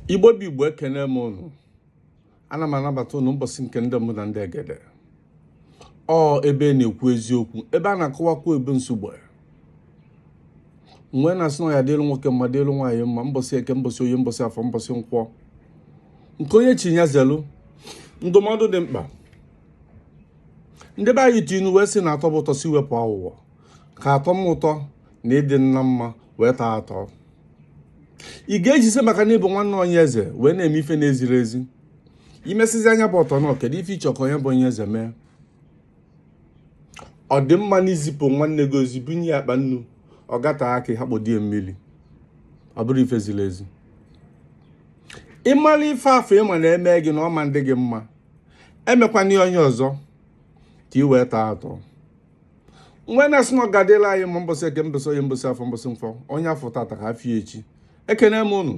Igbo bụ Igbo, ekene m unu. Ana m anabata unu mbọsị nke ndị mụ na ndị egede. Ebe na-ekwu eziokwu, ebe a na-akọwakwa ebe nsogbu. Mgbe na-asị na ya dịrị nwoke mma dịrị nwaanyị mma, mbọsị eke, mbọsị oye, mbọsị afọ, mbọsị nkwọ. Nke onye chinya zelu ndụmọdụ dị mkpa. Ndị be anyị tinu wee sị na atọ bụ ụtọ siwepụ aghụghọ, ka atọ m ụtọ na ịdị nna mma wee taa atọ. Ị ga-ejise maka na ịbụ nwanne onye eze wee na-eme ife na-eziri ezi. Imesizi anya bụ ọtọ nọ, kedu ife ịchọ ka onye bụ onye eze mee? Ọ dị mma na izipụ nwanne gị ozi bunye akpa nnu, ọ gata aka ha kpodie mmiri. Ọ bụrụ ife ziri ezi. Ịmara ife afọ ịma na-eme gị na ọma ndị gị mma, emekwana onye ọzọ ka ị wee taa atọ. Mgbe na-asị na ọ gadịla anyị ma mbọsị eke, mbọsị oye, mbọsị afọ, mbọsị nkwọ, onye afọ tata ka afọ echi. Ekene m unu.